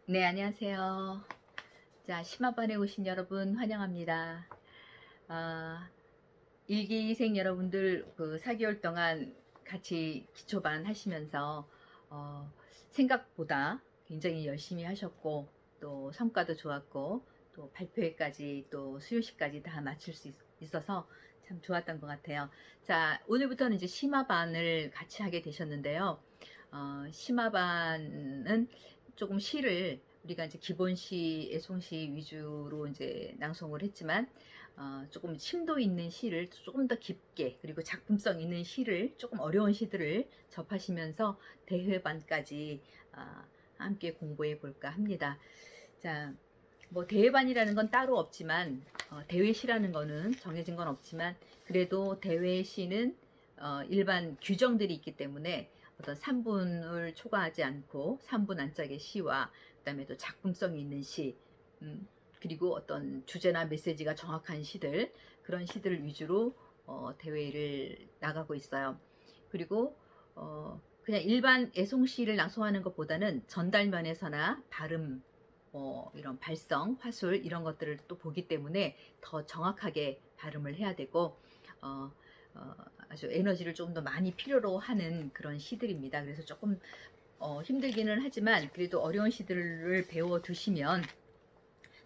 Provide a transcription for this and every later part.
네, 안녕하세요. 자, 심화반에 오신 여러분 환영합니다. 아, 일기생 여러분들 4개월 동안 같이 기초반 하시면서 어, 생각보다 굉장히 열심히 하셨고 또 성과도 좋았고 또 발표회까지 또 수료식까지 다 마칠 수 있어서 참 좋았던 것 같아요. 자, 오늘부터는 이제 심화반을 같이 하게 되셨는데요. 심화반은 조금 시를 우리가 이제 기본시, 애송시 위주로 이제 낭송을 했지만 조금 심도 있는 시를 조금 더 깊게, 그리고 작품성 있는 시를, 조금 어려운 시들을 접하시면서 대회반까지 함께 공부해 볼까 합니다. 자, 뭐 대회반이라는 건 따로 없지만 대회시라는 거는 정해진 건 없지만 그래도 대회시는 일반 규정들이 있기 때문에 어떤 3분을 초과하지 않고 3분 안짝의 시와 그다음에 또 작품성이 있는 시, 그리고 어떤 주제나 메시지가 정확한 시들, 그런 시들을 위주로 대회를 나가고 있어요. 그리고 그냥 일반 애송시를 낭송하는 것보다는 전달면에서나 발음, 이런 발성, 화술 이런 것들을 또 보기 때문에 더 정확하게 발음을 해야 되고 어, 아주 에너지를 좀 더 많이 필요로 하는 그런 시들입니다. 그래서 조금 힘들기는 하지만 그래도 어려운 시들을 배워 두시면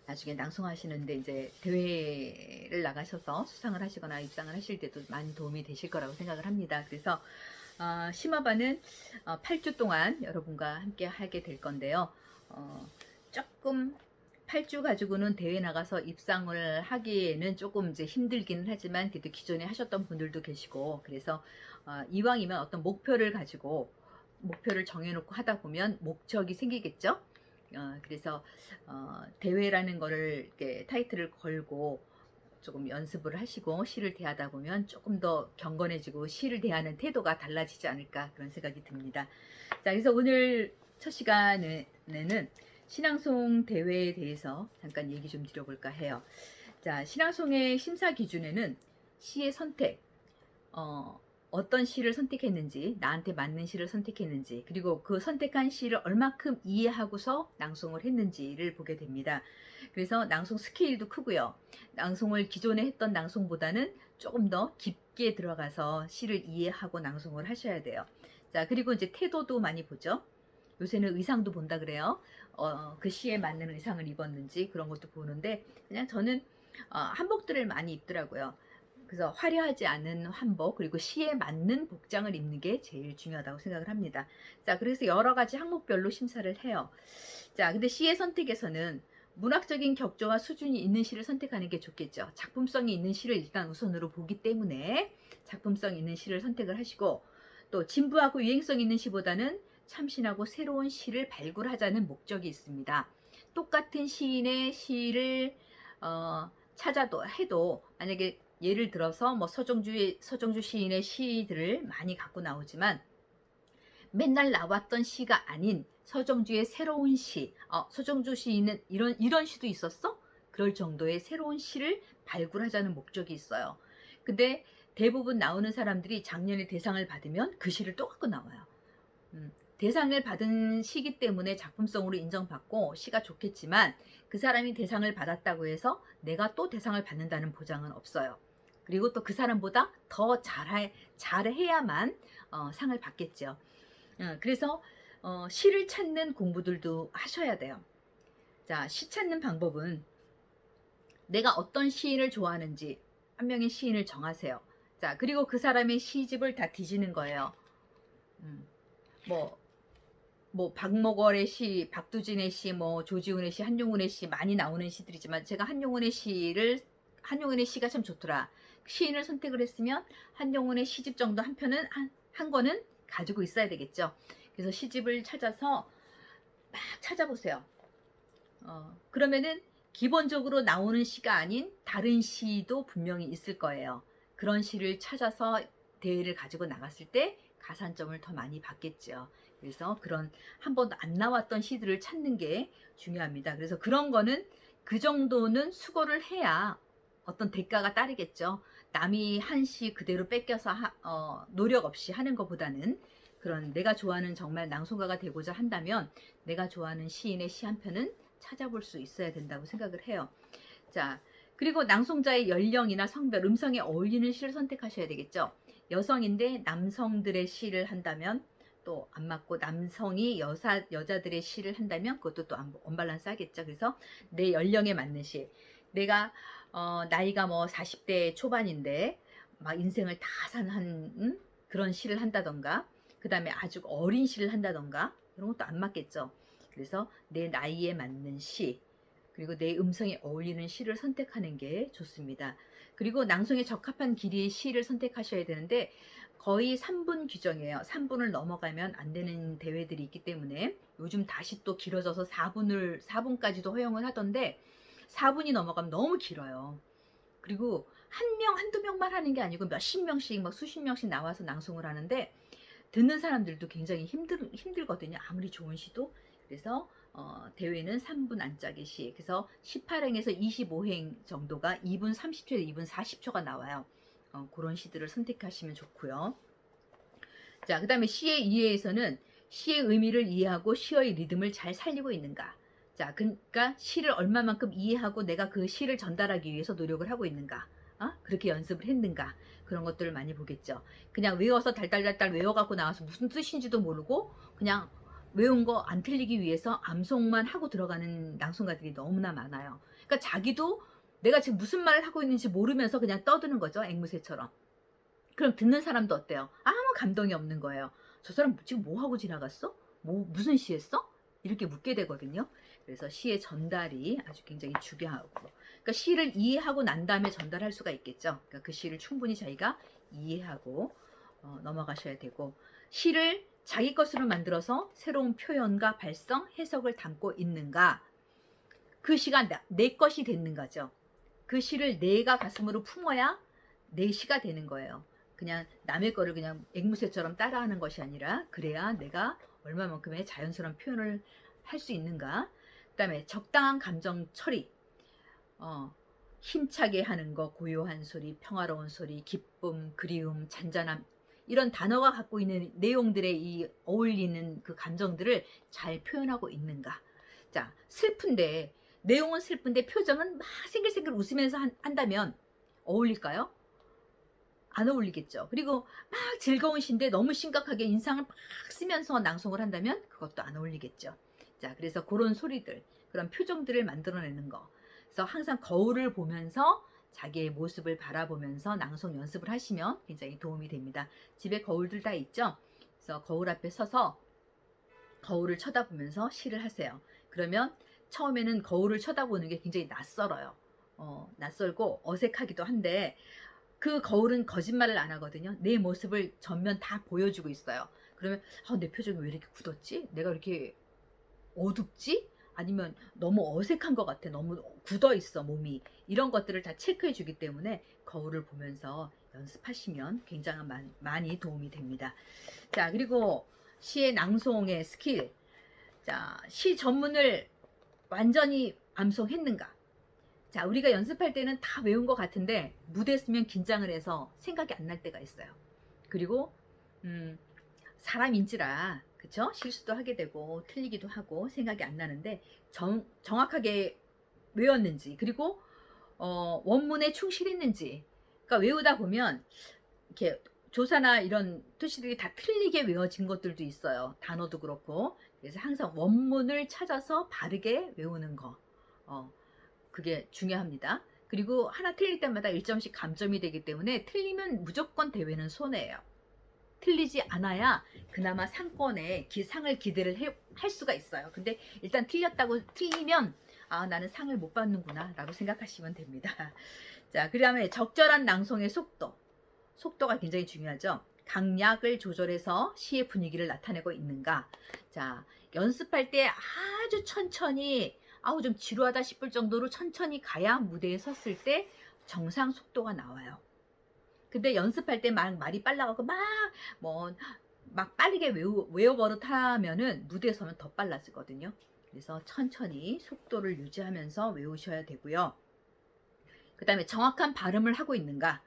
나중에 낭송하시는데 이제 대회를 나가셔서 수상을 하시거나 입상을 하실 때도 많이 도움이 되실 거라고 생각을 합니다. 그래서 심화반은 8주 동안 여러분과 함께 하게 될 건데요. 조금 8주 가지고는 대회 나가서 입상을 하기에는 조금 이제 힘들기는 하지만 그래도 기존에 하셨던 분들도 계시고 그래서 이왕이면 어떤 목표를 가지고 목표를 정해놓고 하다 보면 목적이 생기겠죠. 그래서 대회라는 거를 이렇게 타이틀을 걸고 조금 연습을 하시고 시를 대하다 보면 조금 더 경건해지고 시를 대하는 태도가 달라지지 않을까 그런 생각이 듭니다. 자, 그래서 오늘 첫 시간에는 신앙송 대회에 대해서 잠깐 얘기 좀 드려볼까 해요. 자, 신앙송의 심사 기준에는 시의 선택, 어떤 시를 선택했는지, 나한테 맞는 시를 선택했는지, 그리고 그 선택한 시를 얼마큼 이해하고서 낭송을 했는지를 보게 됩니다. 그래서 낭송 스케일도 크고요. 낭송을 기존에 했던 낭송보다는 조금 더 깊게 들어가서 시를 이해하고 낭송을 하셔야 돼요. 자, 그리고 이제 태도도 많이 보죠. 요새는 의상도 본다 그래요. 그 시에 맞는 의상을 입었는지 그런 것도 보는데 그냥 저는 한복들을 많이 입더라고요. 그래서 화려하지 않은 한복 그리고 시에 맞는 복장을 입는 게 제일 중요하다고 생각을 합니다. 자, 그래서 여러 가지 항목별로 심사를 해요. 자, 근데 시의 선택에서는 문학적인 격조와 수준이 있는 시를 선택하는 게 좋겠죠. 작품성이 있는 시를 일단 우선으로 보기 때문에 작품성 있는 시를 선택을 하시고 또 진부하고 유행성 있는 시보다는 참신하고 새로운 시를 발굴하자는 목적이 있습니다. 똑같은 시인의 시를 찾아도 해도 만약에 예를 들어서 뭐 서정주 시인의 시들을 많이 갖고 나오지만 맨날 나왔던 시가 아닌 서정주의 새로운 시, 서정주 시인은 이런 시도 있었어? 그럴 정도의 새로운 시를 발굴하자는 목적이 있어요. 근데 대부분 나오는 사람들이 작년에 대상을 받으면 그 시를 또 갖고 나와요. 대상을 받은 시기 때문에 작품성으로 인정받고 시가 좋겠지만 그 사람이 대상을 받았다고 해서 내가 또 대상을 받는다는 보장은 없어요. 그리고 또 그 사람보다 더 잘해야만 상을 받겠죠. 그래서 시를 찾는 공부들도 하셔야 돼요. 자, 시 찾는 방법은 내가 어떤 시인을 좋아하는지 한 명의 시인을 정하세요. 자, 그리고 그 사람의 시집을 다 뒤지는 거예요. 뭐, 박목월의 시, 박두진의 시, 뭐 조지훈의 시, 한용운의 시 많이 나오는 시들이지만 제가 한용운의 시가 참 좋더라. 시인을 선택을 했으면 한용운의 시집 정도 한 편은 한 권은 가지고 있어야 되겠죠. 그래서 시집을 찾아서 막 찾아보세요. 그러면은 기본적으로 나오는 시가 아닌 다른 시도 분명히 있을 거예요. 그런 시를 찾아서 대회를 가지고 나갔을 때 가산점을 더 많이 받겠죠. 그래서 그런 한 번도 안 나왔던 시들을 찾는 게 중요합니다. 그래서 그런 거는 그 정도는 수고를 해야 어떤 대가가 따르겠죠. 남이 한 시 그대로 뺏겨서 노력 없이 하는 것보다는 그런 내가 좋아하는 정말 낭송가가 되고자 한다면 내가 좋아하는 시인의 시 한 편은 찾아볼 수 있어야 된다고 생각을 해요. 자, 그리고 낭송자의 연령이나 성별, 음성에 어울리는 시를 선택하셔야 되겠죠. 여성인데 남성들의 시를 한다면 또 안 맞고, 남성이 여자들의 시를 한다면 그것도 또 언밸런스 하겠죠. 그래서 내 연령에 맞는 시. 내가 나이가 뭐 40대 초반인데 막 인생을 다 산 그런 시를 한다던가, 그 다음에 아주 어린 시를 한다던가, 이런 것도 안 맞겠죠. 그래서 내 나이에 맞는 시, 그리고 내 음성에 어울리는 시를 선택하는 게 좋습니다. 그리고 낭송에 적합한 길이의 시를 선택하셔야 되는데, 거의 3분 규정이에요. 3분을 넘어가면 안 되는 대회들이 있기 때문에 요즘 다시 또 길어져서 4분까지도 허용을 하던데, 4분이 넘어가면 너무 길어요. 그리고 한 명, 한두 명만 하는 게 아니고 몇십 명씩, 막 수십 명씩 나와서 낭송을 하는데, 듣는 사람들도 굉장히 힘들거든요. 아무리 좋은 시도. 그래서 대회는 3분 안짝의 시. 그래서 18행에서 25행 정도가 2분 30초에서 2분 40초가 나와요. 그런 시들을 선택하시면 좋고요. 자, 그 다음에 시의 이해에서는 시의 의미를 이해하고 시의 리듬을 잘 살리고 있는가. 자, 그러니까 시를 얼마만큼 이해하고 내가 그 시를 전달하기 위해서 노력을 하고 있는가. 그렇게 연습을 했는가. 그런 것들을 많이 보겠죠. 그냥 외워서 달달달달 외워갖고 나와서 무슨 뜻인지도 모르고 그냥 외운 거 안 틀리기 위해서 암송만 하고 들어가는 낭송가들이 너무나 많아요. 그러니까 자기도 내가 지금 무슨 말을 하고 있는지 모르면서 그냥 떠드는 거죠. 앵무새처럼. 그럼 듣는 사람도 어때요? 아무 감동이 없는 거예요. 저 사람 지금 뭐 하고 지나갔어? 무슨 시 했어? 이렇게 묻게 되거든요. 그래서 시의 전달이 아주 굉장히 중요하고, 그러니까 시를 이해하고 난 다음에 전달할 수가 있겠죠. 그러니까 그 시를 충분히 자기가 이해하고 넘어가셔야 되고, 시를 자기 것으로 만들어서 새로운 표현과 발성, 해석을 담고 있는가. 그 시가 내 것이 되는 거죠. 그 시를 내가 가슴으로 품어야 내 시가 되는 거예요. 그냥 남의 거를 그냥 앵무새처럼 따라하는 것이 아니라, 그래야 내가 얼마만큼의 자연스러운 표현을 할 수 있는가. 그 다음에 적당한 감정 처리, 힘차게 하는 거, 고요한 소리, 평화로운 소리, 기쁨, 그리움, 잔잔함, 이런 단어가 갖고 있는 내용들의 이 어울리는 그 감정들을 잘 표현하고 있는가. 자, 슬픈데, 내용은 슬픈데 표정은 막 생글생글 웃으면서 한다면 어울릴까요? 안 어울리겠죠. 그리고 막 즐거운 시인데 너무 심각하게 인상을 막 쓰면서 낭송을 한다면 그것도 안 어울리겠죠. 자, 그래서 그런 소리들, 그런 표정들을 만들어내는 거. 그래서 항상 거울을 보면서 자기의 모습을 바라보면서 낭송 연습을 하시면 굉장히 도움이 됩니다. 집에 거울들 다 있죠? 그래서 거울 앞에 서서 거울을 쳐다보면서 시를 하세요. 그러면 처음에는 거울을 쳐다보는 게 굉장히 낯설어요. 낯설고 어색하기도 한데, 그 거울은 거짓말을 안 하거든요. 내 모습을 전면 다 보여주고 있어요. 그러면 내 표정이 왜 이렇게 굳었지? 내가 이렇게 어둡지? 아니면 너무 어색한 것 같아. 너무 굳어 있어 몸이. 이런 것들을 다 체크해 주기 때문에 거울을 보면서 연습하시면 굉장히 많이 도움이 됩니다. 자, 그리고 시의 낭송의 스킬. 자, 시 전문을 완전히 암송했는가? 자, 우리가 연습할 때는 다 외운 것 같은데 무대 쓰면 긴장을 해서 생각이 안 날 때가 있어요. 그리고 사람인지라, 그쵸? 실수도 하게 되고 틀리기도 하고 생각이 안 나는데, 정확하게 외웠는지, 그리고 원문에 충실했는지, 그러니까 외우다 보면 이렇게 조사나 이런 토시들이 다 틀리게 외워진 것들도 있어요. 단어도 그렇고. 그래서 항상 원문을 찾아서 바르게 외우는 거, 그게 중요합니다. 그리고 하나 틀릴 때마다 1점씩 감점이 되기 때문에 틀리면 무조건 대회는 손해예요. 틀리지 않아야 그나마 상권에 상을 기대를 할 수가 있어요. 근데 일단 틀리면 나는 상을 못 받는구나 라고 생각하시면 됩니다. 자, 그 다음에 적절한 낭송의 속도가 굉장히 중요하죠. 강약을 조절해서 시의 분위기를 나타내고 있는가. 자, 연습할 때 아주 천천히, 좀 지루하다 싶을 정도로 천천히 가야 무대에 섰을 때 정상 속도가 나와요. 근데 연습할 때 말이 빨라가고 막 빠르게 외워버릇하면은 무대에 서면 더 빨라지거든요. 그래서 천천히 속도를 유지하면서 외우셔야 되고요. 그 다음에 정확한 발음을 하고 있는가.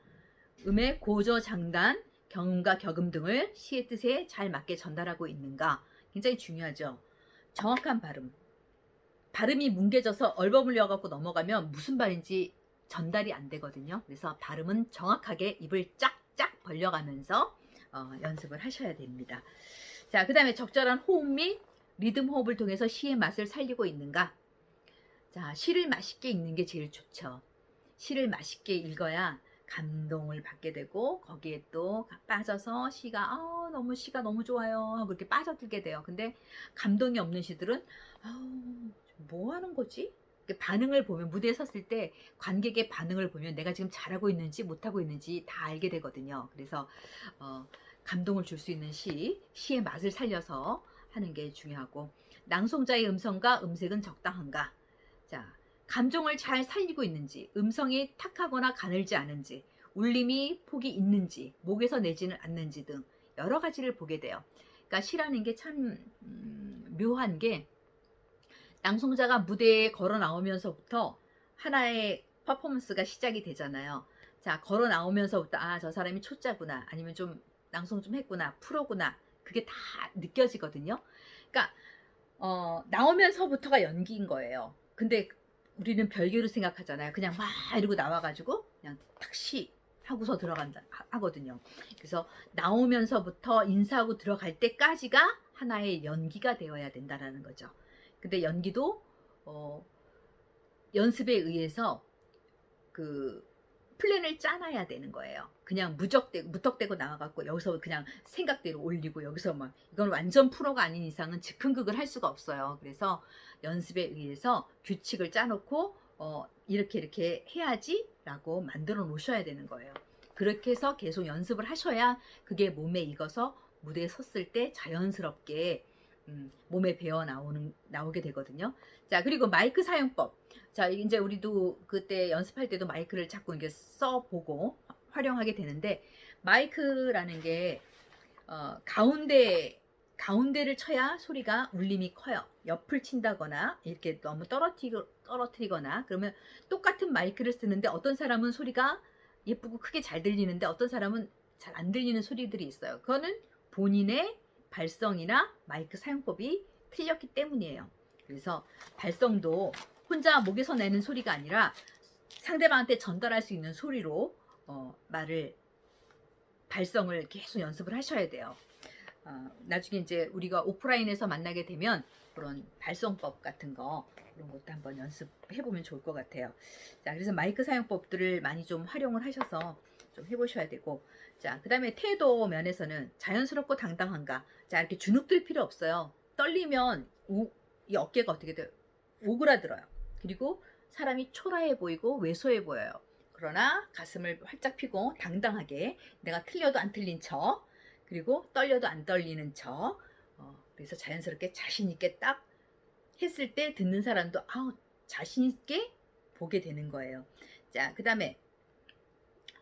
음의 고저, 장단, 경음과 격음 등을 시의 뜻에 잘 맞게 전달하고 있는가. 굉장히 중요하죠. 정확한 발음. 발음이 뭉개져서 얼버물려 갖고 넘어가면 무슨 말인지 전달이 안 되거든요. 그래서 발음은 정확하게 입을 쫙쫙 벌려가면서 연습을 하셔야 됩니다. 자, 그 다음에 적절한 호흡 및 리듬 호흡을 통해서 시의 맛을 살리고 있는가? 자, 시를 맛있게 읽는 게 제일 좋죠. 시를 맛있게 읽어야 감동을 받게 되고 거기에 또 빠져서 시가 너무 시가 너무 좋아요 하고 이렇게 빠져들게 돼요. 근데 감동이 없는 시들은 뭐 하는 거지? 반응을 보면, 무대에 섰을 때 관객의 반응을 보면 내가 지금 잘하고 있는지 못하고 있는지 다 알게 되거든요. 그래서 감동을 줄 수 있는 시의 맛을 살려서 하는 게 중요하고, 낭송자의 음성과 음색은 적당한가? 자, 감정을 잘 살리고 있는지, 음성이 탁하거나 가늘지 않은지, 울림이 폭이 있는지, 목에서 내지는 않는지 등 여러 가지를 보게 돼요. 그러니까 시라는 게 참 묘한 게, 낭송자가 무대에 걸어 나오면서부터 하나의 퍼포먼스가 시작이 되잖아요. 자, 걸어 나오면서부터 저 사람이 초짜구나, 아니면 좀 낭송 좀 했구나, 프로구나, 그게 다 느껴지거든요. 그러니까 나오면서부터가 연기인 거예요. 근데 우리는 별개로 생각하잖아요. 그냥 막 이러고 나와가지고 그냥 탁시 하고서 들어간다 하거든요. 그래서 나오면서부터 인사하고 들어갈 때까지가 하나의 연기가 되어야 된다라는 거죠. 근데 연기도 연습에 의해서 그 플랜을 짜놔야 되는 거예요. 그냥 무턱대고 나와갖고 여기서 그냥 생각대로 올리고 여기서 막, 이건 완전 프로가 아닌 이상은 즉흥극을 할 수가 없어요. 그래서 연습에 의해서 규칙을 짜놓고 이렇게 해야지 라고 만들어 놓으셔야 되는 거예요. 그렇게 해서 계속 연습을 하셔야 그게 몸에 익어서 무대에 섰을 때 자연스럽게 몸에 배어 나오게 되거든요. 자, 그리고 마이크 사용법. 자, 이제 우리도 그때 연습할 때도 마이크를 자꾸 이렇게 써보고 활용하게 되는데, 마이크라는 게 가운데를 쳐야 소리가 울림이 커요. 옆을 친다거나 이렇게 너무 떨어뜨리거나 그러면 똑같은 마이크를 쓰는데 어떤 사람은 소리가 예쁘고 크게 잘 들리는데 어떤 사람은 잘 안 들리는 소리들이 있어요. 그거는 본인의 발성이나 마이크 사용법이 틀렸기 때문이에요. 그래서 발성도 혼자 목에서 내는 소리가 아니라 상대방한테 전달할 수 있는 소리로 발성을 계속 연습을 하셔야 돼요. 나중에 이제 우리가 오프라인에서 만나게 되면 그런 발성법 같은 거, 그런 것도 한번 연습해보면 좋을 것 같아요. 자, 그래서 마이크 사용법들을 많이 좀 활용을 하셔서 좀 해보셔야 되고, 자, 그 다음에 태도 면에서는 자연스럽고 당당한가. 자, 이렇게 주눅들 필요 없어요. 떨리면 이 어깨가 어떻게 돼요? 오그라들어요. 그리고 사람이 초라해 보이고 왜소해 보여요. 그러나 가슴을 활짝 펴고 당당하게, 내가 틀려도 안 틀린 척, 그리고 떨려도 안 떨리는 척, 그래서 자연스럽게 자신있게 딱 했을 때 듣는 사람도 자신있게 보게 되는 거예요. 자, 그 다음에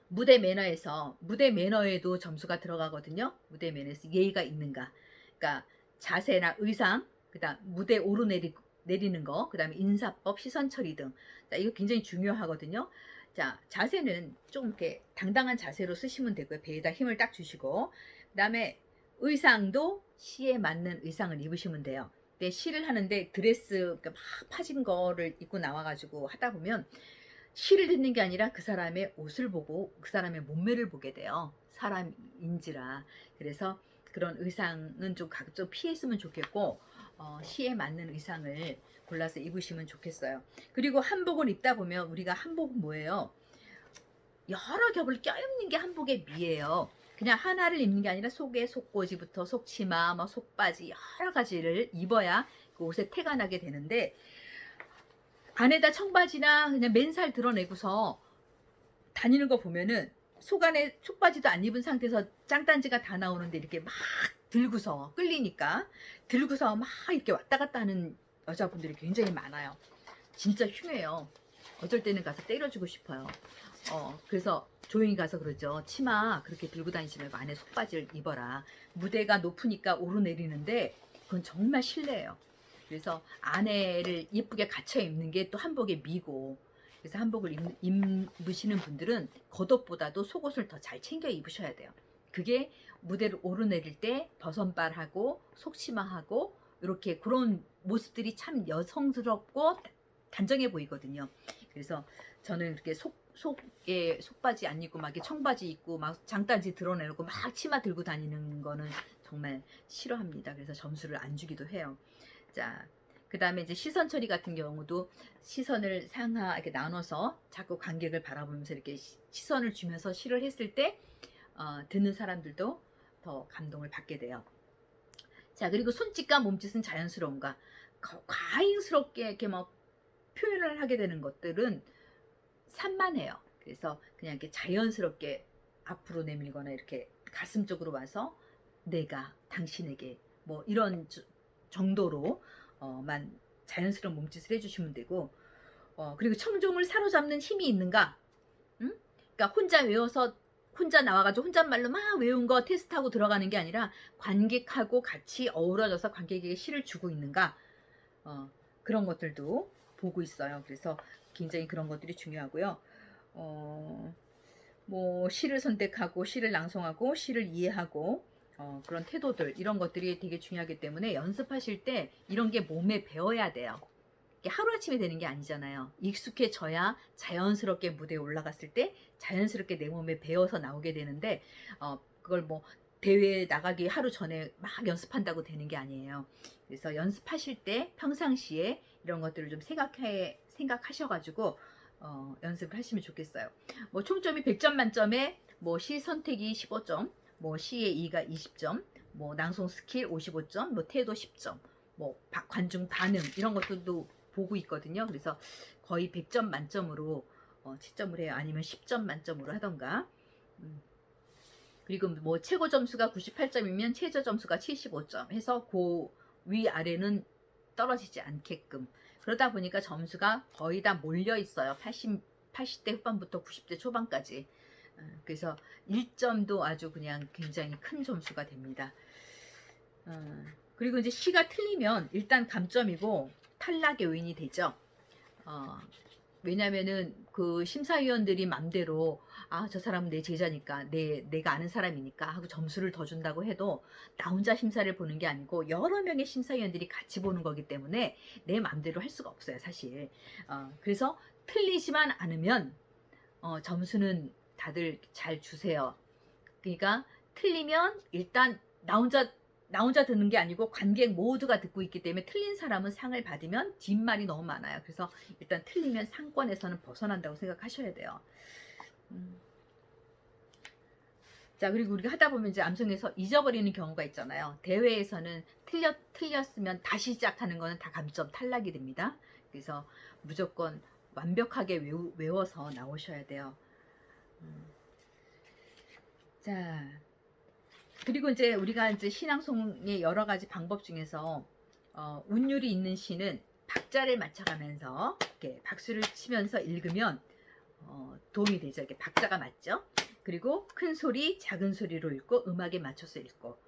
무대 매너에도 점수가 들어가거든요. 무대 매너에서 예의가 있는가. 그러니까 자세나 의상, 그 다음 무대 오르내리는 거, 그 다음에 인사법, 시선 처리 등. 자, 이거 굉장히 중요하거든요. 자, 자세는 좀 이렇게 당당한 자세로 쓰시면 되고요. 배에다 힘을 딱 주시고, 그 다음에 의상도 시에 맞는 의상을 입으시면 돼요. 근데 시를 하는데 드레스, 그러니까 막 파진 거를 입고 나와가지고 하다 보면 시를 듣는 게 아니라 그 사람의 옷을 보고 그 사람의 몸매를 보게 돼요. 사람인지라. 그래서 그런 의상은 좀 피했으면 좋겠고, 시에 맞는 의상을 골라서 입으시면 좋겠어요. 그리고 한복을 입다 보면, 우리가 한복은 뭐예요? 여러 겹을 껴입는 게 한복의 미예요. 그냥 하나를 입는 게 아니라 속에 속꼬지부터 속치마, 속바지 여러 가지를 입어야 그 옷에 태가 나게 되는데, 안에다 청바지나 그냥 맨살 드러내고서 다니는 거 보면은 속 안에 속바지도 안 입은 상태에서 짱단지가 다 나오는데 이렇게 막 들고서 끌리니까 들고서 막 이렇게 왔다 갔다 하는 여자분들이 굉장히 많아요. 진짜 흉해요. 어쩔 때는 가서 때려주고 싶어요. 그래서 조용히 가서 그러죠. 치마 그렇게 들고 다니지 말고 안에 속바지를 입어라. 무대가 높으니까 오르내리는데 그건 정말 실례예요. 그래서 안에를 예쁘게 갖춰 입는 게 또 한복의 미고, 그래서 한복을 입으시는 분들은 겉옷보다도 속옷을 더 잘 챙겨 입으셔야 돼요. 그게 무대를 오르내릴 때 버선발하고 속치마하고 이렇게 그런 모습들이 참 여성스럽고 단정해 보이거든요. 그래서 저는 이렇게 속에 속바지 안 입고 막 이렇게 청바지 입고 막 장단지 드러내고 막 치마 들고 다니는 거는 정말 싫어합니다. 그래서 점수를 안 주기도 해요. 자, 그 다음에 이제 시선 처리 같은 경우도 시선을 상하 이렇게 나눠서 자꾸 관객을 바라보면서 이렇게 시선을 주면서 시를 했을 때 듣는 사람들도 더 감동을 받게 돼요. 자, 그리고 손짓과 몸짓은 자연스러운가? 과잉스럽게 이렇게 막 표현을 하게 되는 것들은 산만해요. 그래서 그냥 이렇게 자연스럽게 앞으로 내밀거나 이렇게 가슴 쪽으로 와서 내가 당신에게 뭐 이런 정도로만 자연스러운 몸짓을 해주시면 되고, 그리고 청중을 사로잡는 힘이 있는가? 응? 그러니까 혼자 외워서 혼자 나와가지고 혼잣말로 막 외운 거 테스트하고 들어가는 게 아니라 관객하고 같이 어우러져서 관객에게 시를 주고 있는가? 그런 것들도 보고 있어요. 그래서 굉장히 그런 것들이 중요하고요. 뭐 시를 선택하고 시를 낭송하고 시를 이해하고 그런 태도들 이런 것들이 되게 중요하기 때문에 연습하실 때 이런 게 몸에 배어야 돼요. 하루아침에 되는 게 아니잖아요. 익숙해져야 자연스럽게 무대에 올라갔을 때 자연스럽게 내 몸에 배어서 나오게 되는데 그걸 뭐 대회에 나가기 하루 전에 막 연습한다고 되는 게 아니에요. 그래서 연습하실 때 평상시에 이런 것들을 좀 생각하셔가지고 연습을 하시면 좋겠어요. 뭐 총점이 100점 만점에 뭐 시 선택이 15점, 뭐 시의 2가 20점, 뭐 낭송 스킬 55점, 뭐 태도 10점, 뭐 관중 반응 이런 것들도 보고 있거든요. 그래서 거의 100점 만점으로 채점을 해요. 아니면 10점 만점으로 하던가. 그리고 뭐 최고 점수가 98점이면 최저 점수가 75점 해서 그 위아래는 떨어지지 않게끔. 그러다 보니까 점수가 거의 다 몰려 있어요. 80대 후반부터 90대 초반까지. 그래서 1점도 아주 그냥 굉장히 큰 점수가 됩니다. 그리고 이제 시가 틀리면 일단 감점이고 탈락의 요인이 되죠. 왜냐면은 그 심사위원들이 맘대로 저 사람은 내 제자니까 내가 아는 사람이니까 하고 점수를 더 준다고 해도 나 혼자 심사를 보는 게 아니고 여러 명의 심사위원들이 같이 보는 거기 때문에 내 맘대로 할 수가 없어요, 사실. 그래서 틀리지만 않으면 점수는 다들 잘 주세요. 그러니까 틀리면 일단 나 혼자 듣는 게 아니고 관객 모두가 듣고 있기 때문에 틀린 사람은 상을 받으면 뒷말이 너무 많아요. 그래서 일단 틀리면 상권에서는 벗어난다고 생각하셔야 돼요. 자, 그리고 우리가 하다 보면 이제 암송에서 잊어버리는 경우가 있잖아요. 대회에서는 틀렸으면 다시 시작하는 거는 다 감점 탈락이 됩니다. 그래서 무조건 완벽하게 외워서 나오셔야 돼요. 자, 그리고 이제 우리가 이제 시낭송의 여러 가지 방법 중에서 운율이 있는 시는 박자를 맞춰가면서 이렇게 박수를 치면서 읽으면 도움이 되죠. 이렇게 박자가 맞죠. 그리고 큰 소리, 작은 소리로 읽고 음악에 맞춰서 읽고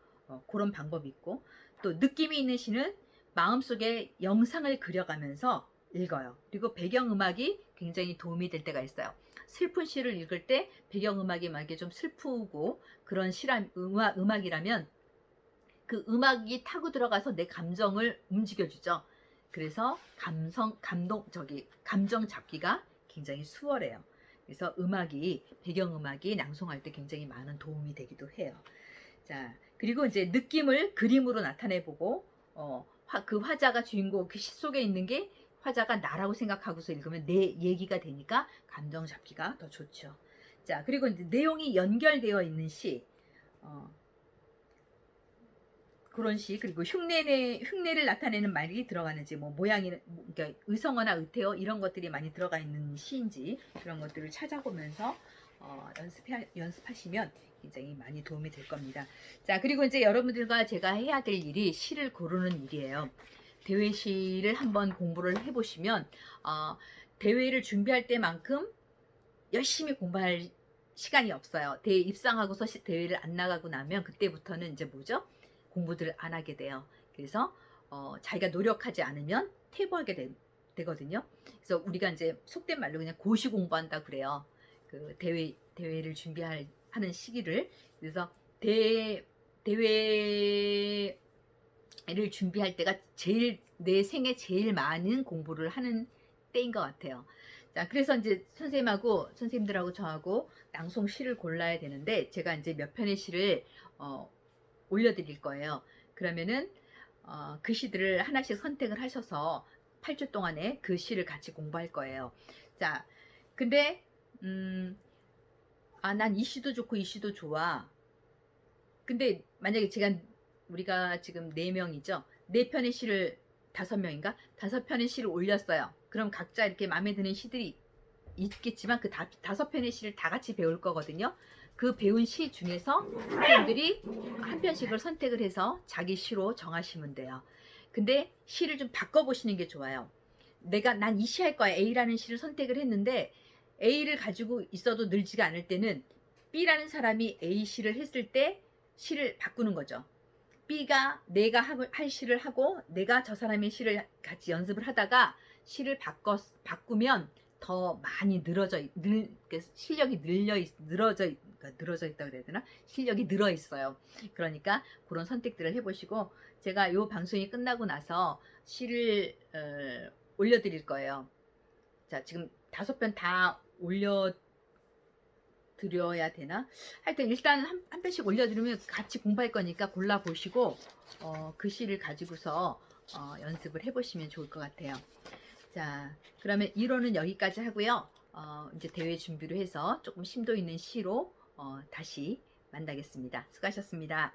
그런 방법이 있고, 또 느낌이 있는 시는 마음속에 영상을 그려가면서 읽어요. 그리고 배경음악이 굉장히 도움이 될 때가 있어요. 슬픈 시를 읽을 때 배경음악이 막 이렇게 좀 슬프고 그런 음악이라면 그 음악이 타고 들어가서 내 감정을 움직여주죠. 그래서 감정 잡기가 굉장히 수월해요. 그래서 배경음악이 낭송할 때 굉장히 많은 도움이 되기도 해요. 자, 그리고 이제 느낌을 그림으로 나타내보고, 그 화자가 주인공, 그 시 속에 있는 게 화자가 나라고 생각하고서 읽으면 내 얘기가 되니까 감정 잡기가 더 좋죠. 자, 그리고 이제 내용이 연결되어 있는 시, 그런 시, 그리고 흉내를 나타내는 말이 들어가는지, 뭐 모양이, 그러니까 의성어나 의태어 이런 것들이 많이 들어가 있는 시인지 그런 것들을 찾아보면서 연습하시면 굉장히 많이 도움이 될 겁니다. 자, 그리고 이제 여러분들과 제가 해야 될 일이 시를 고르는 일이에요. 대회 시를 한번 공부를 해보시면 대회를 준비할 때만큼 열심히 공부할 시간이 없어요. 대회 입상하고서 대회를 안 나가고 나면 그때부터는 이제 뭐죠? 공부들을 안 하게 돼요. 그래서 자기가 노력하지 않으면 퇴보하게 되거든요. 그래서 우리가 이제 속된 말로 그냥 고시 공부한다 그래요. 그 대회를 하는 시기를. 그래서 대회 를 준비할 때가 제일 내 생에 제일 많은 공부를 하는 때인 것 같아요. 자, 그래서 이제 선생님들하고 저하고 낭송 시를 골라야 되는데 제가 이제 몇 편의 시를 올려드릴 거예요. 그러면은 그 시들을 하나씩 선택을 하셔서 8주 동안에 그 시를 같이 공부할 거예요. 자, 근데 난 이 시도 좋고 이 시도 좋아. 근데 만약에 우리가 지금 4명이죠. 4편의 시를 5명인가? 5편의 시를 올렸어요. 그럼 각자 이렇게 마음에 드는 시들이 있겠지만 그 5편의 시를 다 같이 배울 거거든요. 그 배운 시 중에서 선생님들이 한 편씩을 선택을 해서 자기 시로 정하시면 돼요. 근데 시를 좀 바꿔보시는 게 좋아요. 난 이 시 할 거야. A라는 시를 선택을 했는데 A를 가지고 있어도 늘지가 않을 때는 B라는 사람이 A 시를 했을 때 시를 바꾸는 거죠. B가 내가 할 시를 하고 내가 저 사람의 시를 같이 연습을 하다가 시를 바꾸면 더 많이 실력이 늘어져 있다고 그래야 되나? 실력이 늘어 있어요. 그러니까 그런 선택들을 해보시고 제가 요 방송이 끝나고 나서 시를 올려드릴 거예요. 자, 지금 5편 다 올려드려야 되나? 하여튼 일단 한 편씩 올려드리면 같이 공부할 거니까 골라보시고 그 시를 가지고서 연습을 해보시면 좋을 것 같아요. 자, 그러면 1호는 여기까지 하고요. 이제 대회 준비를 해서 조금 심도 있는 시로 다시 만나겠습니다. 수고하셨습니다.